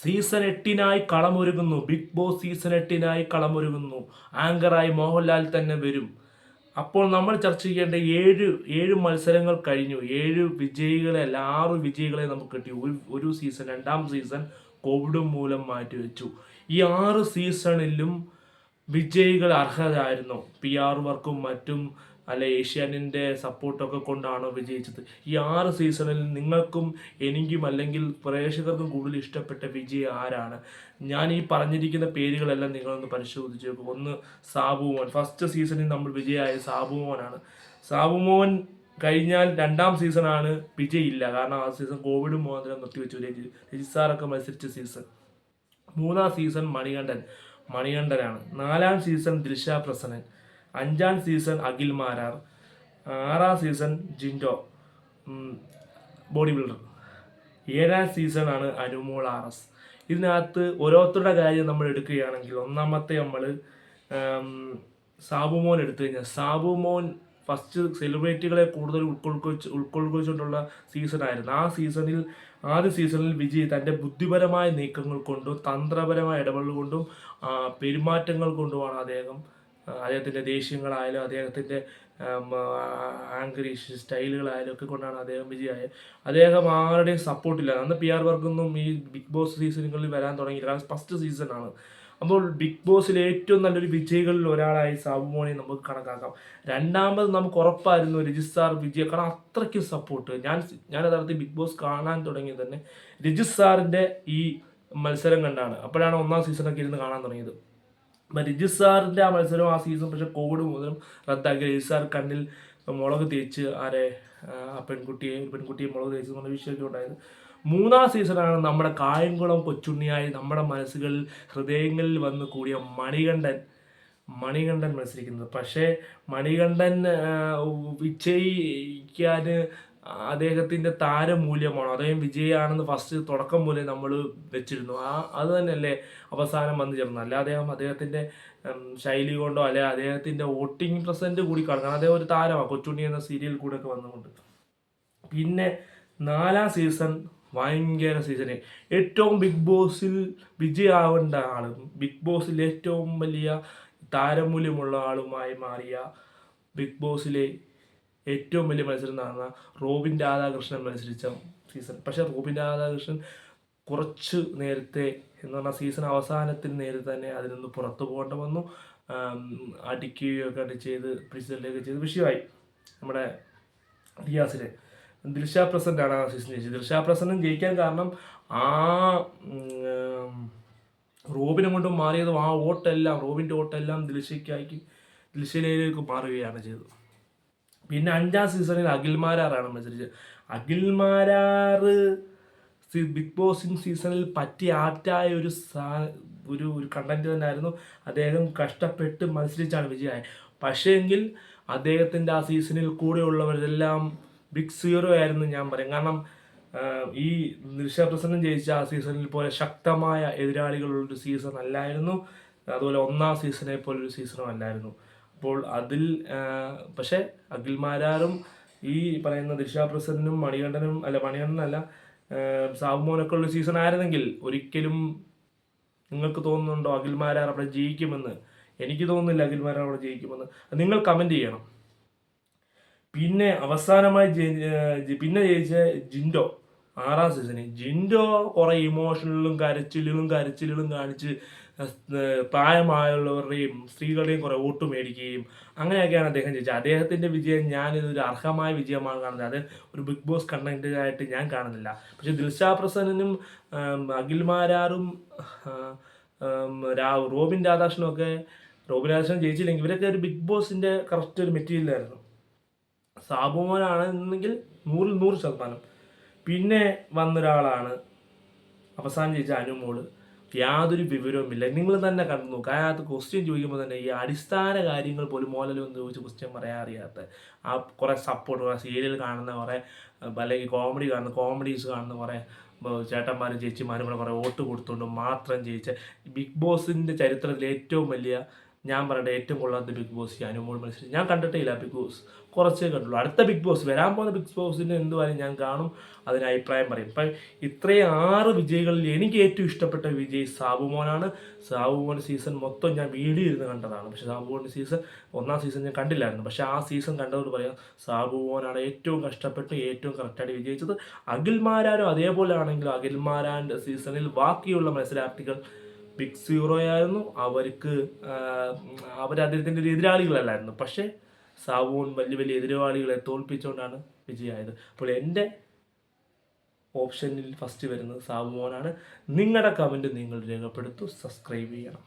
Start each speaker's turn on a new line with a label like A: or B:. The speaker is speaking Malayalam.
A: സീസൺ 8-നായി കളമൊരുങ്ങുന്നു. ബിഗ് ബോസ് സീസൺ 8-നായി കളമൊരുങ്ങുന്നു. ആങ്കറായി മോഹൻലാൽ തന്നെ വരും. അപ്പോൾ നമ്മൾ ചർച്ച ചെയ്യേണ്ട ഏഴ് മത്സരങ്ങൾ കഴിഞ്ഞു. 7 വിജയികളെ അല്ല 6 വിജയികളെ നമുക്ക് കിട്ടി. ഒരു സീസൺ, രണ്ടാം സീസൺ കോവിഡ് മൂലം മാറ്റിവെച്ചു. ഈ 6 സീസണിലും വിജയികൾ അർഹരായിരുന്നു. PR വർക്കും മറ്റും അല്ല ഏഷ്യാനിൻ്റെ സപ്പോർട്ടൊക്കെ കൊണ്ടാണോ വിജയിച്ചത്? ഈ 6 സീസണിൽ നിങ്ങൾക്കും എനിക്കും അല്ലെങ്കിൽ പ്രേക്ഷകർക്കും കൂടുതൽ ഇഷ്ടപ്പെട്ട വിജയ് ആരാണ്? ഞാൻ ഈ പറഞ്ഞിരിക്കുന്ന പേരുകളെല്ലാം നിങ്ങളൊന്ന് പരിശോധിച്ച് നോക്കും. ഒന്ന് സാബുമോൻ. ഫസ്റ്റ് സീസണിൽ നമ്മൾ വിജയായ സാബുമോനാണ്. സാബുമോൻ കഴിഞ്ഞാൽ രണ്ടാം സീസണാണ് വിജയ് ഇല്ല. കാരണം ആ സീസൺ കോവിഡ് മുഖാന്തരം നിർത്തിവെച്ചു. രജിസാറൊക്കെ മത്സരിച്ച സീസൺ. മൂന്നാം സീസൺ മണികണ്ഠനാണ്. നാലാം സീസൺ ദിൽഷ പ്രസന്നൻ. അഞ്ചാം സീസൺ അഖിൽ മാരാർ. ആറാം സീസൺ ജിൻഡോ ബോഡി ബിൽഡർ. ഏഴാം സീസണാണ് അനുമോൾ RS. ഇതിനകത്ത് ഓരോരുത്തരുടെ കാര്യം നമ്മൾ എടുക്കുകയാണെങ്കിൽ ഒന്നാമത്തെ നമ്മൾ സാബുമോൻ എടുത്തു കഴിഞ്ഞാൽ സാബുമോൻ ഫസ്റ്റ് സെലിബ്രിറ്റികളെ കൂടുതൽ ഉൾക്കൊള്ളിച്ചുകൊണ്ടുള്ള സീസണായിരുന്നു. ആദ്യ സീസണിൽ വിജയ് തൻ്റെ ബുദ്ധിപരമായ നീക്കങ്ങൾ കൊണ്ടും തന്ത്രപരമായ ഇടപെടൽ കൊണ്ടും പെരുമാറ്റങ്ങൾ കൊണ്ടുമാണ് അദ്ദേഹത്തിൻ്റെ ദേഷ്യങ്ങളായാലും അദ്ദേഹത്തിൻ്റെ ആങ്കറി സ്റ്റൈലുകളായാലും ഒക്കെ കൊണ്ടാണ് അദ്ദേഹം വിജയമായത്. അദ്ദേഹം ആരുടെയും സപ്പോർട്ടില്ല. അന്ന് PR വർക്കൊന്നും ഈ ബിഗ് ബോസ് സീസണുകളിൽ വരാൻ തുടങ്ങി. കാരണം ഫസ്റ്റ് സീസണാണ്. അപ്പോൾ ബിഗ് ബോസിലെ ഏറ്റവും നല്ലൊരു വിജയികളിൽ ഒരാളായി സാബുമോനെ നമുക്ക് കണക്കാക്കാം. രണ്ടാമത് നമുക്ക് ഉറപ്പായിരുന്നു രജിസാർ വിജയ്. കാരണം അത്രയ്ക്ക് സപ്പോർട്ട്. ഞാൻ യഥാർത്ഥത്തിൽ ബിഗ് ബോസ് കാണാൻ തുടങ്ങിയത് തന്നെ രജിസാറിൻ്റെ ഈ മത്സരം കണ്ടാണ്. അപ്പോഴാണ് ഒന്നാം സീസണൊക്കെ ഇരുന്ന് കാണാൻ തുടങ്ങിയത്. അപ്പം രജിസാറിൻ്റെ ആ മത്സരം ആ സീസൺ പക്ഷേ കോവിഡ് മൂലം റദ്ദാക്കി. രജിസാർ കണ്ണിൽ മുളക് തേച്ച് പെൺകുട്ടിയെ മുളക് തേച്ച് എന്നുള്ള വിഷയമൊക്കെ ഉണ്ടായത്. മൂന്നാം സീസണാണ് നമ്മുടെ കായംകുളം കൊച്ചുണ്ണിയായി നമ്മുടെ മനസ്സുകളിൽ ഹൃദയങ്ങളിൽ വന്ന് കൂടിയ മണികണ്ഠൻ മത്സരിക്കുന്നത്. പക്ഷേ മണികണ്ഠൻ വിജയിക്കാൻ അദ്ദേഹത്തിൻ്റെ താരമൂല്യമാണോ അദ്ദേഹം വിജയാണെന്ന് ഫസ്റ്റ് തുടക്കം പോലെ നമ്മൾ വെച്ചിരുന്നു. അത് തന്നെയല്ലേ അവസാനം വന്നു ചേർന്നത്. അല്ല അദ്ദേഹത്തിൻ്റെ ശൈലി കൊണ്ടോ അല്ലെ അദ്ദേഹത്തിൻ്റെ വോട്ടിംഗ് പ്രസൻറ്റ് കൂടി കാണും. അദ്ദേഹം ഒരു താരമാണ് കൊച്ചുണ്ണി എന്ന സീരിയൽ കൂടെ ഒക്കെ വന്നുകൊണ്ട്. പിന്നെ നാലാം സീസൺ ഭയങ്കര സീസണ്. ഏറ്റവും ബിഗ് ബോസിൽ വിജയാവേണ്ട ആളും ബിഗ് ബോസിൽ ഏറ്റവും വലിയ താരമൂല്യമുള്ള ആളുമായി മാറിയ ബിഗ് ബോസിലെ ഏറ്റവും വലിയ മത്സരം നടന്ന റോബിൻ രാധാകൃഷ്ണൻ മത്സരിച്ച സീസൺ. പക്ഷേ റോബിൻ രാധാകൃഷ്ണൻ കുറച്ച് നേരത്തെ എന്ന് പറഞ്ഞാൽ സീസൺ അവസാനത്തിന് നേരത്തെ തന്നെ അതിൽ നിന്ന് പുറത്തു പോകേണ്ട വന്നു. അടിക്കുകയൊക്കെ ചെയ്ത് പ്രിസിഡൻ്റൊക്കെ ചെയ്ത് വിഷയമായി. നമ്മുടെ റിയാസിലെ ദിൽഷ പ്രസൻ്റാണ് ആ സീസൺ ജയിച്ചത്. ദിൽഷ പ്രസന്റും ജയിക്കാൻ കാരണം ആ റോബിനെ കൊണ്ട് മാറിയതും ആ റോബിൻ്റെ വോട്ടെല്ലാം ദിൽഷയിലേക്ക് മാറുകയാണ് ചെയ്തത്. പിന്നെ അഞ്ചാം സീസണിൽ അഖിൽ മാരാറാണ് മത്സരിച്ചത്. അഖിൽ മാരാർ ബിഗ് ബോസിംഗ് സീസണിൽ ആപ്റ്റായ ഒരു കണ്ടന്റ് തന്നെയായിരുന്നു. അദ്ദേഹം കഷ്ടപ്പെട്ട് മത്സരിച്ചാണ് വിജയമായത്. പക്ഷേ എങ്കിൽ അദ്ദേഹത്തിൻ്റെ ആ സീസണിൽ കൂടെയുള്ളവരെല്ലാം ബിഗ് സീറോ ആയിരുന്നു ഞാൻ പറയും. കാരണം ഈ ദിൽഷ പ്രസന്നം ജയിച്ച ആ സീസണിൽ പോലെ ശക്തമായ എതിരാളികളുള്ളൊരു സീസൺ അല്ലായിരുന്നു. അതുപോലെ ഒന്നാം സീസണെ പോലൊരു സീസണും അല്ലായിരുന്നു. അപ്പോൾ അതിൽ പക്ഷേ അഖിൽ മാരാറും ഈ പറയുന്ന ദിൽഷ പ്രസന്റും മണികണ്ഠനല്ല സാബുമോനൊക്കെ ഉള്ള സീസൺ ആയിരുന്നെങ്കിൽ ഒരിക്കലും നിങ്ങൾക്ക് തോന്നുന്നുണ്ടോ അഖിൽ മാരാർ അവിടെ ജയിക്കുമെന്ന്? എനിക്ക് തോന്നുന്നില്ല അഖിൽ മാരാർ അവിടെ ജയിക്കുമെന്ന്. നിങ്ങൾ കമൻറ്റ് ചെയ്യണം. പിന്നെ അവസാനമായി ജയിച്ച ജിൻഡോ ആറാം സീസണിൽ. ജിൻഡോ കുറേ ഇമോഷണലും കരച്ചിലുകളും കാണിച്ച് പ്രായമായുള്ളവരുടെയും സ്ത്രീകളുടെയും കുറേ വോട്ട് മേടിക്കുകയും അങ്ങനെയൊക്കെയാണ് അദ്ദേഹം ജയിച്ചത്. അദ്ദേഹത്തിൻ്റെ വിജയം ഞാനിതൊരു അർഹമായ വിജയമാണ് കാണുന്നത്. അത് ഒരു ബിഗ് ബോസ് കണ്ടന്റായിട്ട് ഞാൻ കാണുന്നില്ല. പക്ഷെ ദിൽഷ പ്രസന്നനും അഖിൽ മാരാറും റോബിൻ രാധാകൃഷ്ണൻ ജയിച്ചില്ലെങ്കിൽ ഇവരൊക്കെ ഒരു ബിഗ് ബോസിൻ്റെ കറക്റ്റ് ഒരു മെറ്റീരിയലായിരുന്നു. സാബുമോനാണെന്നെങ്കിൽ 100%. പിന്നെ വന്നൊരാളാണ് അവസാനം ജയിച്ച അനുമോള്. യാതൊരു വിവരവുമില്ല. നിങ്ങൾ തന്നെ കണ്ടു നോക്കുക. അതിനകത്ത് ക്വസ്റ്റ്യൻ ചോദിക്കുമ്പോൾ തന്നെ ഈ അടിസ്ഥാന കാര്യങ്ങൾ പോലും മോലൊന്നും ചോദിച്ച് ക്വസ്റ്റ്യൻ പറയാൻ അറിയാത്ത ആ കുറേ സപ്പോർട്ട്, കുറേ സീരിയൽ കാണുന്ന കുറേ അല്ലെങ്കിൽ കോമഡീസ് കാണുന്ന കുറേ ചേട്ടന്മാരും ചേച്ചിമാരും കൂടെ കുറേ വോട്ട് കൊടുത്തുകൊണ്ട് മാത്രം ജയിച്ച ബിഗ് ബോസിൻ്റെ ചരിത്രത്തിലെ ഏറ്റവും വലിയ ഞാൻ പറയട്ടെ, ഏറ്റവും കൊള്ളാത്ത ബിഗ് ബോസ് ഈ അനുമോൾ മത്സരം ഞാൻ കണ്ടിട്ടേ ഇല്ല. ബിഗ് ബോസ് കുറച്ചേ കണ്ടുള്ളൂ. അടുത്ത ബിഗ് ബോസ് വരാൻ പോകുന്ന ബിഗ് ബോസിന് എന്തുവായാലും ഞാൻ കാണും, അതിന് അഭിപ്രായം പറയും. ഇപ്പം ഇത്രയും 6 വിജയികളിൽ എനിക്ക് ഏറ്റവും ഇഷ്ടപ്പെട്ട വിജയ് സാബുമോനാണ്. സാബുമോൻ സീസൺ മൊത്തം ഞാൻ വീഡിയോ ഇരുന്ന് കണ്ടതാണ്. പക്ഷേ സാബുമോൻ്റെ ഒന്നാം സീസൺ ഞാൻ കണ്ടില്ലായിരുന്നു. പക്ഷേ ആ സീസൺ കണ്ടതുകൊണ്ട് പറയാം, സാബുമോനാണ് ഏറ്റവും കഷ്ടപ്പെട്ട് ഏറ്റവും കറക്റ്റായിട്ട് വിജയിച്ചത്. അഖിൽമാരാരും അതേപോലെ ആണെങ്കിലും അഖിൽമാരാൻ്റെ സീസണിൽ ബാക്കിയുള്ള മത്സരാർത്ഥികൾ ബിഗ് സീറോ ആയിരുന്നു. അവർ അദ്ദേഹത്തിൻ്റെ ഒരു എതിരാളികളല്ലായിരുന്നു. പക്ഷേ സാബുമോൻ വലിയ വലിയ എതിരാളികളെ തോൽപ്പിച്ചുകൊണ്ടാണ് വിജയമായത്. അപ്പോൾ എൻ്റെ ഓപ്ഷനിൽ ഫസ്റ്റ് വരുന്നത് സാബുമോനാണ്. നിങ്ങളുടെ കമൻറ്റ് നിങ്ങൾ രേഖപ്പെടുത്തു, സബ്സ്ക്രൈബ് ചെയ്യണം.